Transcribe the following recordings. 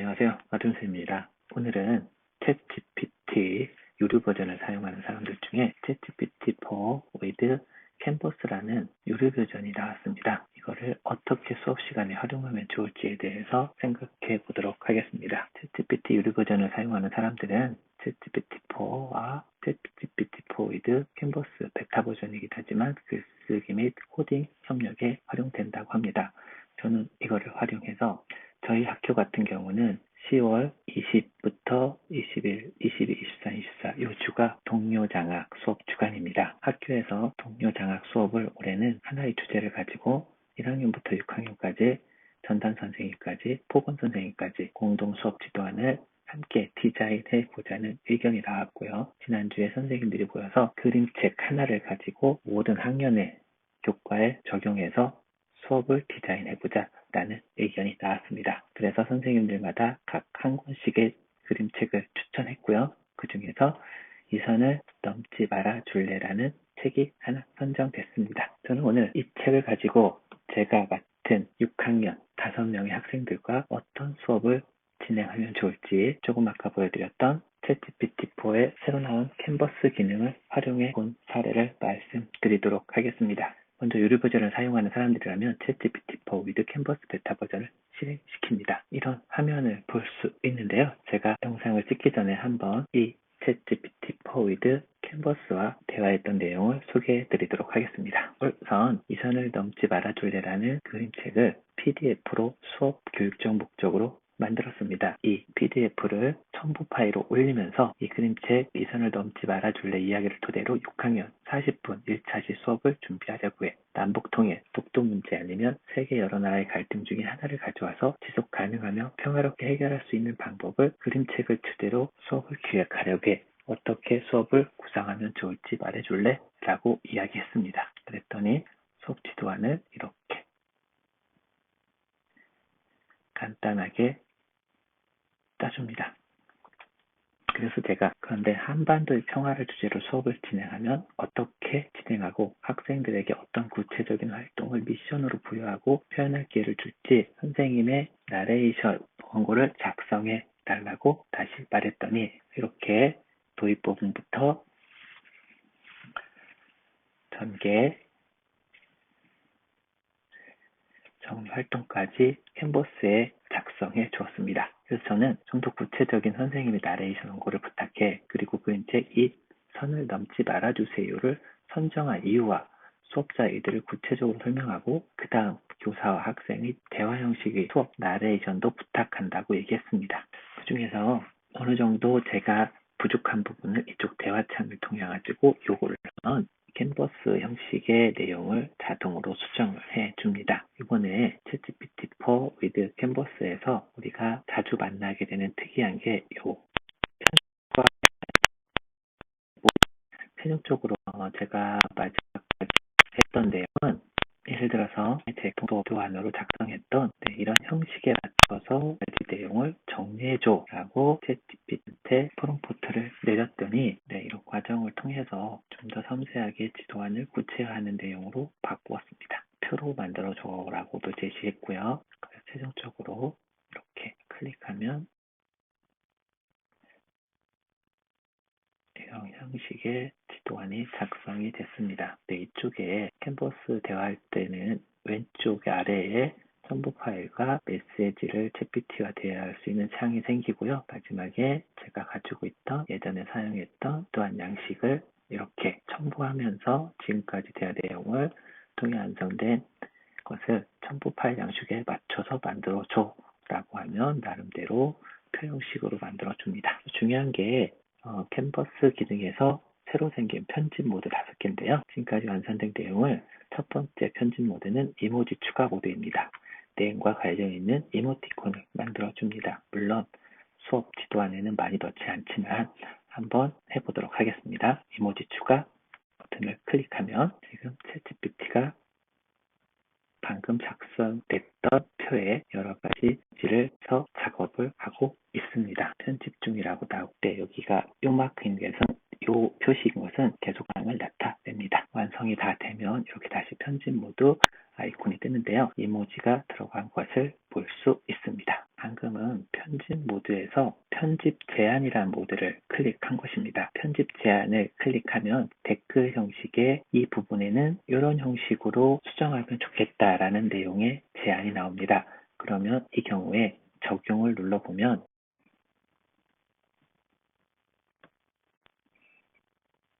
안녕하세요. 마준수입니다. 오늘은 챗GPT 유료 버전을 사용하는 사람들 중에 챗GPT4 with 캔버스라는 유료 버전이 나왔습니다. 이거를 어떻게 수업 시간에 활용하면 좋을지에 대해서 생각해 보도록 하겠습니다. 챗GPT 유료 버전을 사용하는 사람들은 챗GPT4와 챗GPT4 with 캔버스 베타 버전이긴 하지만 글쓰기 및 코딩 협력에 활용된다고 합니다. 저는 이거를 활용해서 저희 학교 같은 경우는 10월 20부터 21, 22, 23, 24 이 주가 동료장학 수업 주간입니다. 학교에서 동료장학 수업을 올해는 하나의 주제를 가지고 1학년부터 6학년까지 전담 선생님까지 보건 선생님까지 공동 수업 지도안을 함께 디자인해 보자는 의견이 나왔고요. 지난주에 선생님들이 모여서 그림책 하나를 가지고 모든 학년의 교과에 적용해서 수업을 디자인해보자 라는 의견이 나왔습니다. 그래서 선생님들마다 각 한 권씩의 그림책을 추천했고요. 그 중에서 이 선을 넘지 말아 줄래라는 책이 하나 선정됐습니다. 저는 오늘 이 책을 가지고 제가 맡은 6학년 5명의 학생들과 어떤 수업을 진행하면 좋을지 조금 아까 보여드렸던 챗GPT4의 새로 나온 캔버스 기능을 활용해 본 사례를 말씀드리도록 하겠습니다. 먼저 유료 버전을 사용하는 사람들이라면 챗GPT4 with 캔버스 베타 버전을 실행시킵니다. 이런 화면을 볼 수 있는데요. 제가 영상을 찍기 전에 한번 이 챗GPT4 with 캔버스와 대화했던 내용을 소개해 드리도록 하겠습니다. 우선 이 선을 넘지 말아줄래라는 그림책을 PDF로 수업 교육적 목적으로 만들었습니다. 이 PDF를 첨부 파일로 올리면서 이 그림책 이 선을 넘지 말아줄래 이야기를 토대로 6학년 40분 1차시 수업을 준비하려고 해. 남북통일, 독도 문제 아니면 세계 여러 나라의 갈등 중에 하나를 가져와서 지속 가능하며 평화롭게 해결할 수 있는 방법을 그림책을 주제로 수업을 기획하려고 해. 어떻게 수업을 구상하면 좋을지 말해줄래? 라고 이야기했습니다. 그랬더니 수업 지도안을 이렇게 간단하게 따줍니다. 그래서 제가 그런데 한반도의 평화를 주제로 수업을 진행하면 어떻게 진행하고 학생들에게 어떤 구체적인 활동을 미션으로 부여하고 표현할 기회를 줄지 선생님의 나레이션 원고를 작성해 달라고 다시 말했더니 이렇게 도입 부분부터 전개 정리 활동까지 캔버스에 작성해 주었습니다. 그래서 저는 좀 더 구체적인 선생님의 나레이션 원고를 부탁해 그리고 그림책 이 선을 넘지 말아주세요를 선정한 이유와 수업자 의도를 구체적으로 설명하고 그 다음 교사와 학생의 대화 형식의 수업 나레이션도 부탁한다고 얘기했습니다. 그 중에서 어느 정도 제가 부족한 부분을 이쪽 대화창을 통해 가지고 요구를 하면 캔버스 형식의 내용을 자동으로 수정을 해줍니다. 이번에 챗GPT4 with 캔버스에서 우리가 자주 만나게 되는 특이한 게 요 편육적으로 제가 마지막까지 했던 내용은 예를 들어서 제 도안으로 작성했던 이런 형식에 맞춰서 내용을 정리해줘 라고 챗GPT한테 프롬프트를 내렸더니 이런 과정을 통해서 좀 더 섬세하게 지도안을 구체화하는 내용으로 바꾸었습니다. 표로 만들어줘 라고도 제시했고요. 그래서 최종적으로 이렇게 클릭하면 이런 형식의 지도안이 작성이 됐습니다. 이쪽에 캔버스 대화할 때는 왼쪽 아래에 첨부 파일과 메시지를 챗GPT와 대화할 수 있는 창이 생기고요. 마지막에 제가 가지고 있던 예전에 사용했던 또한 양식을 이렇게 첨부하면서 지금까지 대화 내용을 통해 완성된 것을 첨부 파일 양식에 맞춰서 만들어줘 라고 하면 나름대로 표형식으로 만들어줍니다. 중요한 게 캔버스 기능에서 새로 생긴 편집 모드 5개인데요. 지금까지 완성된 내용을 첫 번째 편집 모드는 이모지 추가 모드입니다. 내용과 관련 있는 이모티콘을 만들어줍니다. 물론 수업 지도안에는 많이 넣지 않지만 한번 해보도록 하겠습니다. 이모지 추가 버튼을 클릭하면 지금 챗GPT가 방금 작성됐던 표에 여러 가지 지를 서 작업을 하고 있습니다. 편집 중이라고 나올 때 여기가 요 마크인 것은 요 표시인 것은 계속함을 나타냅니다. 완성이 다 되면 이렇게 다시 편집 모드 아이콘이 뜨는데요. 이모지가 들어간 것을 볼 수 있습니다. 방금은 편집 모드에서 편집 제한이라는 모드를 클릭한 것입니다. 편집 제한을 클릭하면 댓글 형식의 이 부분에는 이런 형식으로 수정하면 좋겠다라는 내용의 제한이 나옵니다. 그러면 이 경우에 적용을 눌러보면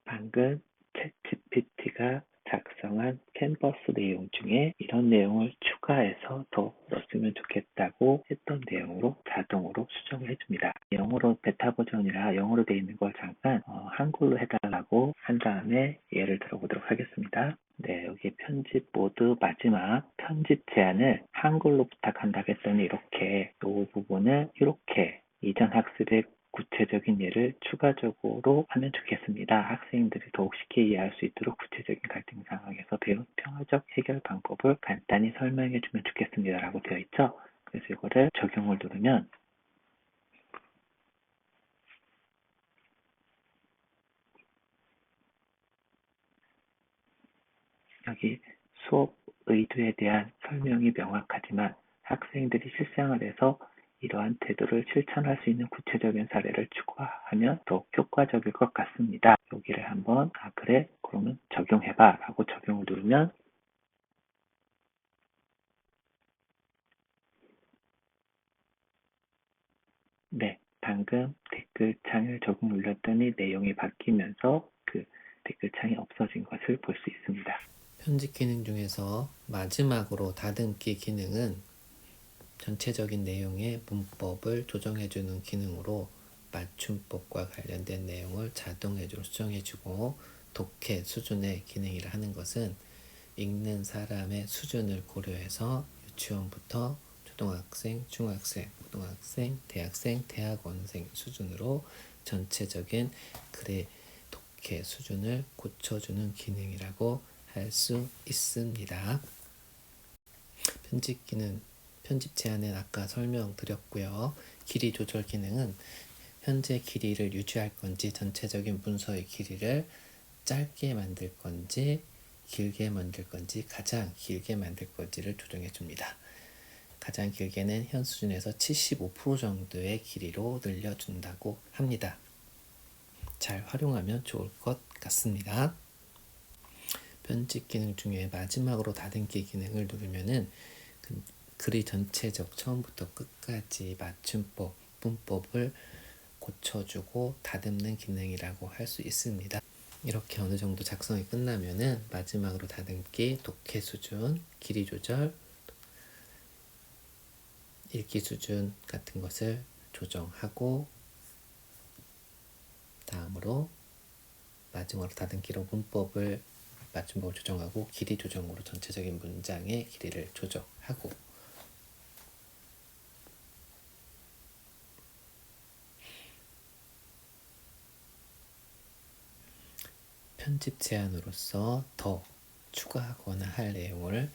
방금 챗GPT가 작성한 캔버스 내용 중에 이런 내용을 추가해서 더 넣었으면 좋겠다고 했던 내용으로 자동으로 수정을 해줍니다. 영어로 베타 버전이라 영어로 되어 있는 걸 잠깐 한글로 해달라고 한 다음에 예를 들어보도록 하겠습니다. 네, 여기 편집 모드 마지막 편집 제한을 한글로 부탁한다고 했더니 이렇게 이 부분을 이렇게 이전 학습의 구체적인 예를 추가적으로 하면 좋겠습니다. 학생들이 더욱 쉽게 이해할 수 있도록 구체적인 갈등 상황에서 배운 평화적 해결 방법을 간단히 설명해 주면 좋겠습니다. 라고 되어 있죠. 그래서 이거를 적용을 누르면 여기 수업 의도에 대한 설명이 명확하지만 학생들이 실생활에서 이러한 태도를 실천할 수 있는 구체적인 사례를 추가하면 더욱 효과적일 것 같습니다. 여기를 한번 그래 그러면 적용해봐 라고 적용을 누르면 네, 방금 댓글창을 적용 눌렀더니 내용이 바뀌면서 그 댓글창이 없어진 것을 볼 수 있습니다. 편집 기능 중에서 마지막으로 다듬기 기능은 전체적인 내용의 문법을 조정해주는 기능으로 맞춤법과 관련된 내용을 자동으로 수정해주고 독해 수준의 기능이라 하는 것은 읽는 사람의 수준을 고려해서 유치원부터 초등학생, 중학생, 고등학생, 대학생, 대학원생 수준으로 전체적인 글의 독해 수준을 고쳐주는 기능이라고 할 수 있습니다. 편집 기능, 편집 제한은 아까 설명드렸고요. 길이 조절 기능은 현재 길이를 유지할 건지 전체적인 문서의 길이를 짧게 만들 건지 길게 만들 건지 가장 길게 만들 건지를 조정해 줍니다. 가장 길게는 현 수준에서 75% 정도의 길이로 늘려준다고 합니다. 잘 활용하면 좋을 것 같습니다. 편집 기능 중에 마지막으로 다듬기 기능을 누르면은 글의 전체적 처음부터 끝까지 맞춤법, 문법을 고쳐주고 다듬는 기능이라고 할 수 있습니다. 이렇게 어느 정도 작성이 끝나면은 마지막으로 다듬기, 독해 수준, 길이 조절, 읽기 수준 같은 것을 조정하고 다음으로 마지막으로 다듬기로 문법을 맞춤법을 조정하고 길이 조정으로 전체적인 문장의 길이를 조정하고 편집 제안으로서 더 추가하거나 할 내용을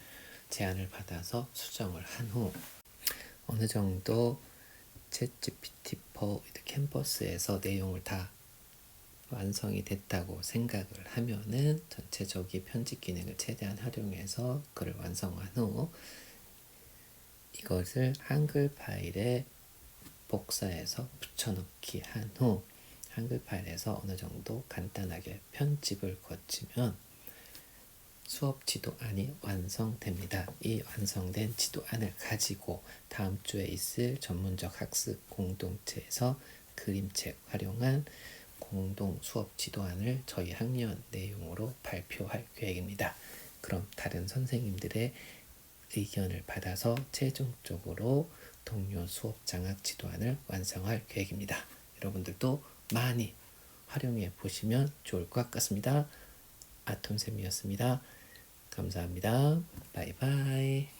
제안을 받아서 수정을 한 후 어느 정도 챗GPT4 캔버스에서 내용을 다 완성이 됐다고 생각을 하면은 전체적인 편집 기능을 최대한 활용해서 글을 완성한 후 이것을 한글 파일에 복사해서 붙여넣기 한 후 한글 파일에서 어느 정도 간단하게 편집을 거치면 수업 지도안이 완성됩니다. 이 완성된 지도안을 가지고 다음 주에 있을 전문적 학습 공동체에서 그림책 활용한 공동 수업 지도안을 저희 학년 내용으로 발표할 계획입니다. 그럼 다른 선생님들의 의견을 받아서 최종적으로 동료 수업 장학 지도안을 완성할 계획입니다. 여러분들도 많이 활용해 보시면 좋을 것 같습니다. 아톰쌤이었습니다. 감사합니다. 바이바이.